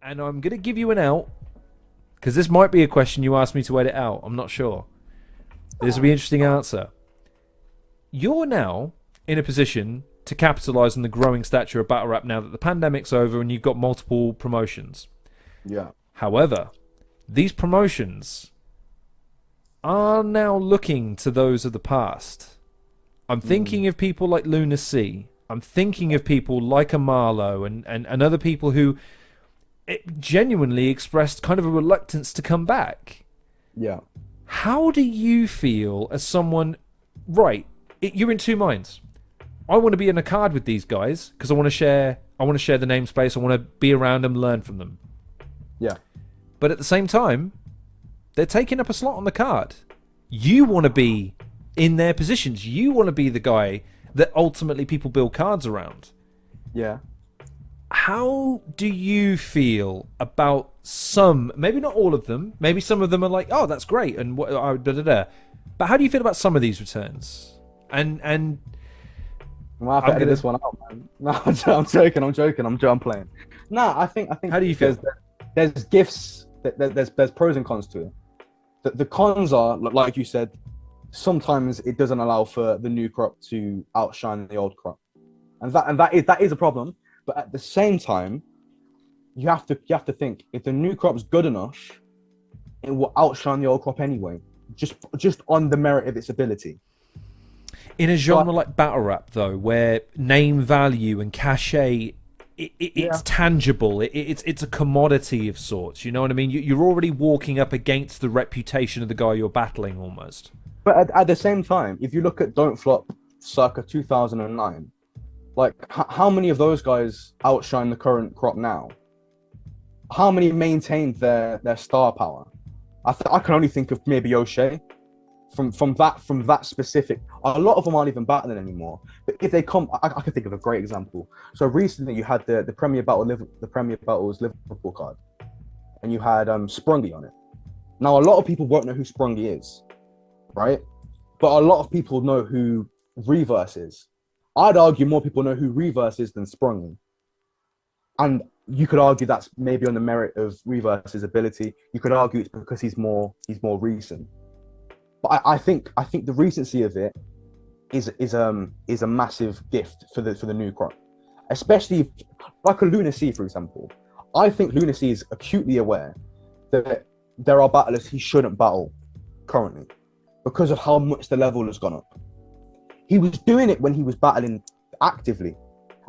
And I'm going to give you an out, because this might be a question you asked me to edit out. I'm not sure. This will be an interesting answer. You're now in a position to capitalize on the growing stature of battle rap now that the pandemic's over and you've got multiple promotions. Yeah. However, these promotions are now looking to those of the past. I'm thinking of people like Luna C. I'm thinking of people like Amalo and other people who genuinely expressed kind of a reluctance to come back. Yeah. How do you feel as someone... Right, you're in two minds. I want to be in a card with these guys because I want to share the namespace. I want to be around them, learn from them. Yeah. But at the same time, they're taking up a slot on the card. You want to be in their positions. You want to be the guy that ultimately people build cards around. Yeah. How do you feel about some, maybe not all of them, maybe some of them are like, oh, that's great, and what, but how do you feel about some of these returns? And Well, I have to edit this one out, man. No, I'm joking. I'm playing. No, I think. How do you feel? There's gifts. There's pros and cons to it. The cons are, like you said, sometimes it doesn't allow for the new crop to outshine the old crop, and that is a problem. But at the same time, you have to think, if the new crop's good enough, it will outshine the old crop anyway, just on the merit of its ability. In a genre like battle rap, though, where name value and cachet, it's tangible. It's a commodity of sorts. You know what I mean? You're already walking up against the reputation of the guy you're battling, almost. But at the same time, if you look at Don't Flop circa 2009, like how many of those guys outshine the current crop now? How many maintained their star power? I can only think of maybe O'Shea. From that specific, a lot of them aren't even battling anymore. But if they come, I can think of a great example. So recently you had the Premier Battles Liverpool card, and you had Sprungy on it. Now a lot of people won't know who Sprungy is, right? But a lot of people know who Reverse is. I'd argue more people know who Reverse is than Sprungy, and you could argue that's maybe on the merit of Reverse's ability. You could argue it's because he's more recent. But I think the recency of it is a massive gift for the new crop, especially if, like a Luna C, for example. I think Luna C is acutely aware that there are battlers he shouldn't battle currently because of how much the level has gone up. He was doing it when he was battling actively,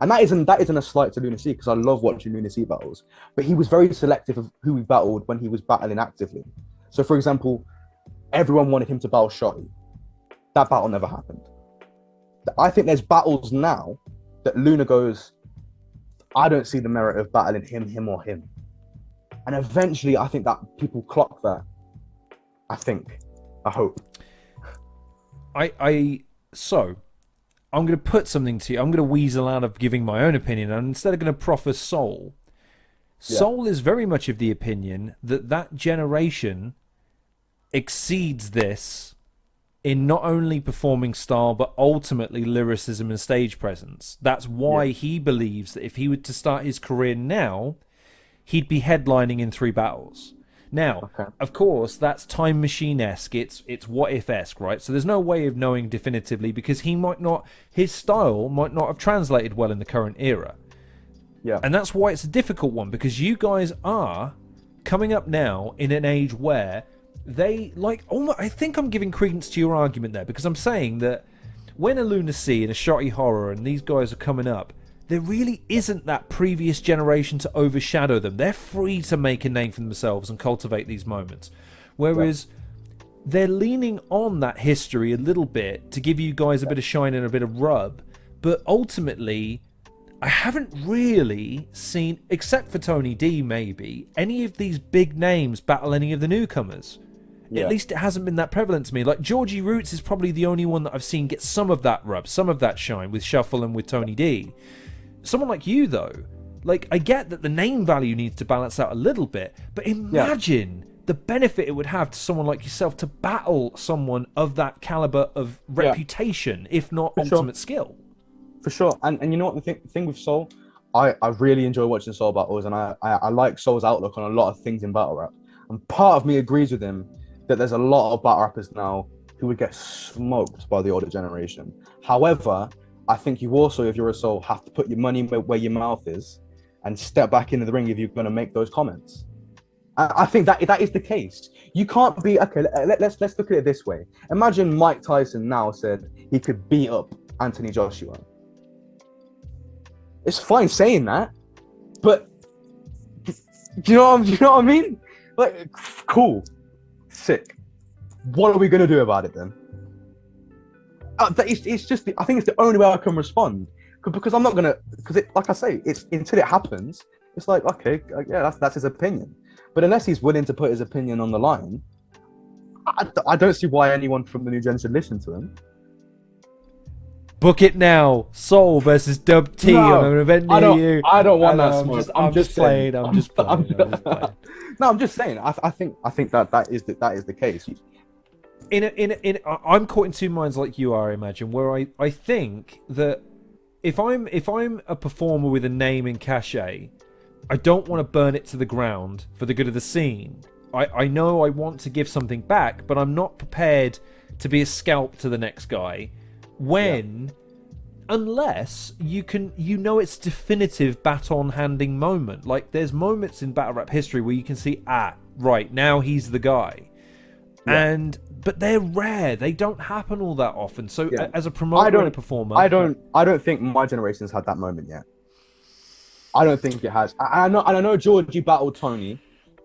and that isn't a slight to Luna C, because I love watching Luna C battles. But he was very selective of who he battled when he was battling actively. So, for example, everyone wanted him to battle Shotty. That battle never happened. I think there's battles now that Luna goes, I don't see the merit of battling him or him. And eventually I think that people clock that. I hope. So I'm going to put something to you. I'm going to weasel out of giving my own opinion, and instead of going to proffer Soul. Soul is very much of the opinion that generation exceeds this in not only performing style but ultimately lyricism and stage presence. That's why he believes that if he were to start his career now, he'd be headlining in 3 battles. Now, of course, that's Time Machine-esque. It's What If-esque, right? So there's no way of knowing definitively, because his style might not have translated well in the current era. Yeah. And that's why it's a difficult one, because you guys are coming up now in an age where they I think I'm giving credence to your argument there, because I'm saying that when a Luna C and a Shotty Horror and these guys are coming up, there really isn't that previous generation to overshadow them. They're free to make a name for themselves and cultivate these moments. Whereas they're leaning on that history a little bit to give you guys a bit of shine and a bit of rub. But ultimately, I haven't really seen, except for Tony D maybe, any of these big names battle any of the newcomers. At least it hasn't been that prevalent to me. Like Georgie Roots is probably the only one that I've seen get some of that rub, some of that shine with Shuffle and with Tony D. Someone like you, though, like, I get that the name value needs to balance out a little bit, but imagine the benefit it would have to someone like yourself to battle someone of that caliber of reputation, if not ultimate skill. For sure. And you know what the thing with Soul, I really enjoy watching Soul battles, and I like Soul's outlook on a lot of things in battle rap. And part of me agrees with him that there's a lot of battle rappers now who would get smoked by the older generation. However, I think you also, if you're a Soul, have to put your money where your mouth is and step back into the ring if you're going to make those comments. I think that is the case. You can't be okay. Let's look at it this way. Imagine Mike Tyson now said he could beat up Anthony Joshua. It's fine saying that, but you know what I mean? Like, cool, sick. What are we gonna do about it then? It's just I think it's the only way I can respond because I'm not gonna like I say, it's until it happens. It's like, okay, yeah, that's his opinion. But unless he's willing to put his opinion on the line, I don't see why anyone from the new gen should listen to him. Book it now. Soul versus Dub T on an event near you. I don't want that smoke. I'm just playing. I'm just playing. No, I'm just saying. I think that is the case. I'm caught in two minds like you are, I imagine, where I think that if I'm a performer with a name and cachet, I don't want to burn it to the ground for the good of the scene. I know I want to give something back, but I'm not prepared to be a scalp to the next guy unless you know it's definitive baton handing moment. Like there's moments in battle rap history where you can see, right, now he's the guy. Yeah. But they're rare. They don't happen all that often. So as a promoter and a performer, I don't think my generation's had that moment yet. I don't think it has. I know Georgie battled Tony,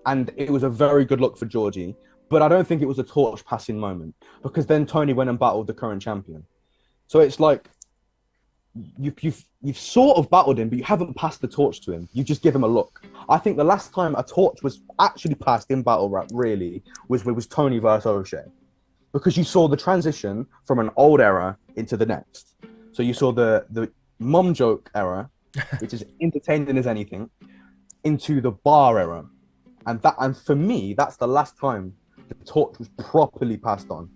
and it was a very good look for Georgie, but I don't think it was a torch passing moment because then Tony went and battled the current champion. So it's like you've sort of battled him, but you haven't passed the torch to him. You just give him a look. I think the last time a torch was actually passed in battle rap really was Tony versus O'Shea, because you saw the transition from an old era into the next. So you saw the mum joke era, which is entertaining as anything, into the bar era, and for me that's the last time the torch was properly passed on.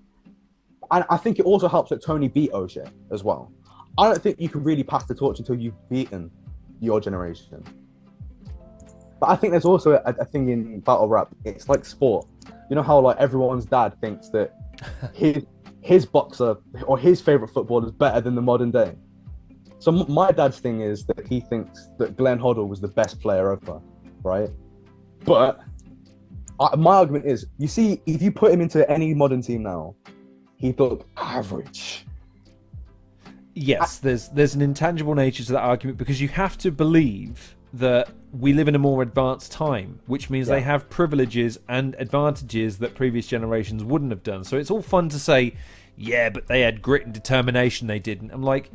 And I think it also helps that Tony beat O'Shea as well. I don't think you can really pass the torch until you've beaten your generation. But I think there's also a thing in battle rap. It's like sport. You know how like everyone's dad thinks that his boxer or his favorite footballer is better than the modern day. So my dad's thing is that he thinks that Glenn Hoddle was the best player ever, right? But my argument is, you see, if you put him into any modern team now, he'd look average. Yes, there's an intangible nature to that argument because you have to believe that we live in a more advanced time, which means they have privileges and advantages that previous generations wouldn't have done. So it's all fun to say, yeah, but they had grit and determination, they didn't. I'm like,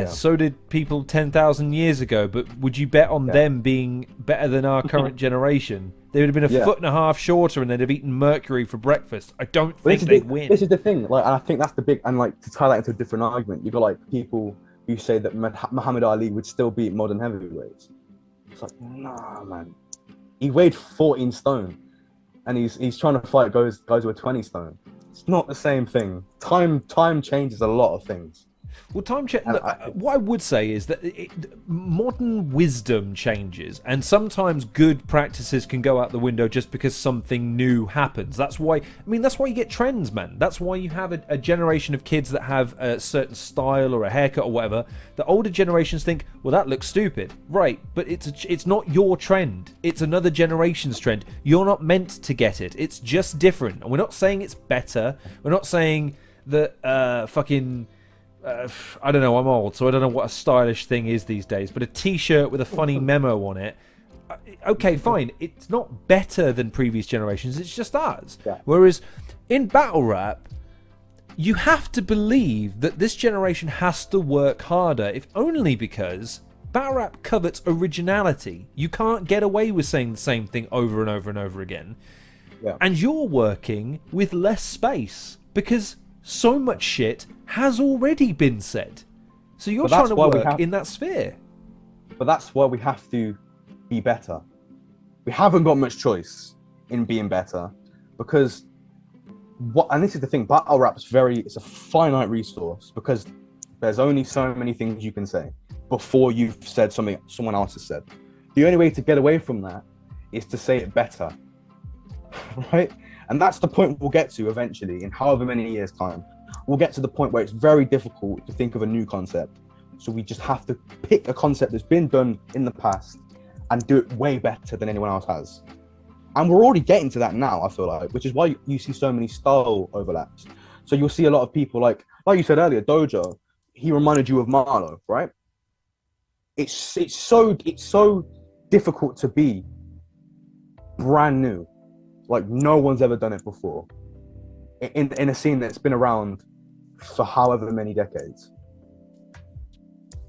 so did people 10,000 years ago, but would you bet on them being better than our current generation? They would have been a foot and a half shorter and they'd have eaten mercury for breakfast. I don't think they'd win. This is the thing, like, and I think that's the big, and like to tie that into a different argument, you've got like people who say that Muhammad Ali would still beat modern heavyweights. It's like, nah, man. He weighed 14 stone and he's trying to fight guys who are 20 stone. It's not the same thing. Time changes a lot of things. Well, what I would say is that modern wisdom changes, and sometimes good practices can go out the window just because something new happens. That's why you get trends, man. That's why you have a generation of kids that have a certain style or a haircut or whatever. The older generations think, well, that looks stupid. Right, but it's not your trend. It's another generation's trend. You're not meant to get it. It's just different. And we're not saying it's better. We're not saying that I don't know, I'm old, so I don't know what a stylish thing is these days, but a t-shirt with a funny memo on it, okay, fine, it's not better than previous generations, it's just ours. Yeah. Whereas in battle rap, you have to believe that this generation has to work harder, if only because battle rap covets originality. You can't get away with saying the same thing over and over and over again. Yeah. And you're working with less space, because so much shit has already been said. So you're trying to work in that sphere. But that's why we have to be better. We haven't got much choice in being better, because and this is the thing, battle rap's it's a finite resource, because There's only so many things you can say before you've said something someone else has said. The only way to get away from that is to say it better, right? And that's the point we'll get to eventually in however many years' time. We'll get to the point where it's very difficult to think of a new concept. So we just have to pick a concept that's been done in the past and do it way better than anyone else has. And we're already getting to that now, I feel like, which is why you see so many style overlaps. So you'll see a lot of people like you said earlier, Dojo, he reminded you of Marlo, right? It's so difficult to be brand new. Like no one's ever done it before. In a scene that's been around for however many decades.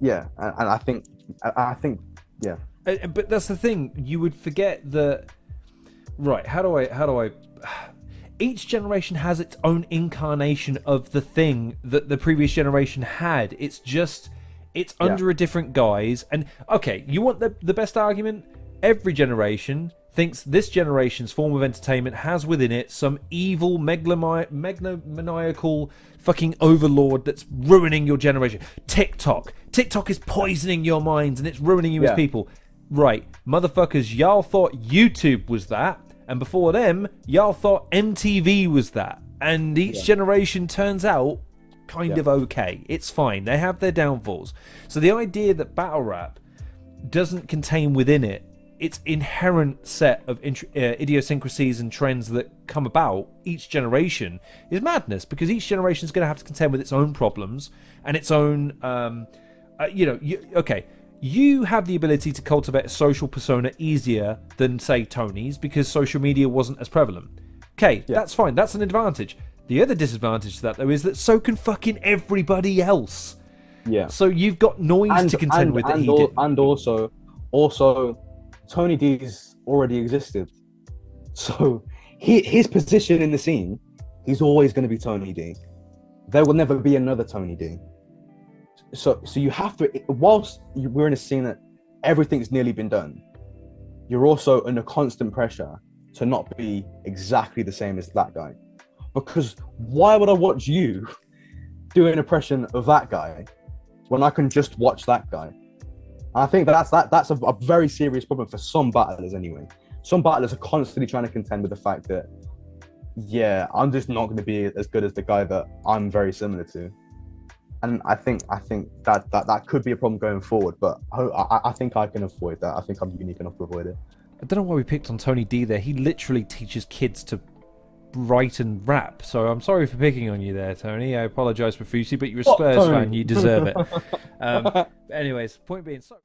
Yeah, and I think, yeah. But that's the thing. You would forget that. Right? How do I? Each generation has its own incarnation of the thing that the previous generation had. It's under a different guise. And okay, you want the best argument? Every generation thinks this generation's form of entertainment has within it some evil, megalomaniacal fucking overlord that's ruining your generation. TikTok is poisoning your minds and it's ruining you as people. Right, motherfuckers, y'all thought YouTube was that, and before them, y'all thought MTV was that. And each generation turns out kind of okay. It's fine. They have their downfalls. So the idea that battle rap doesn't contain within it its inherent set of idiosyncrasies and trends that come about each generation is madness, because each generation is going to have to contend with its own problems and its own you have the ability to cultivate a social persona easier than say Tony's because social media wasn't as prevalent. That's fine, that's an advantage. The other disadvantage to that though is that so can fucking everybody else. So you've got noise to contend with that he did. And also Tony D's already existed. So his position in the scene, he's always going to be Tony D. There will never be another Tony D. So you have to, whilst we're in a scene that everything's nearly been done, you're also under constant pressure to not be exactly the same as that guy. Because why would I watch you do an impression of that guy when I can just watch that guy? I think that's a very serious problem for some battlers anyway. Some battlers are constantly trying to contend with the fact that, I'm just not going to be as good as the guy that I'm very similar to. And I think that could be a problem going forward, but I think I can avoid that. I think I'm unique enough to avoid it. I don't know why we picked on Tony D there. He literally teaches kids to write and rap. So I'm sorry for picking on you there, Tony. I apologise profusely, but you're a Spurs fan. You deserve it. Anyways, point being, so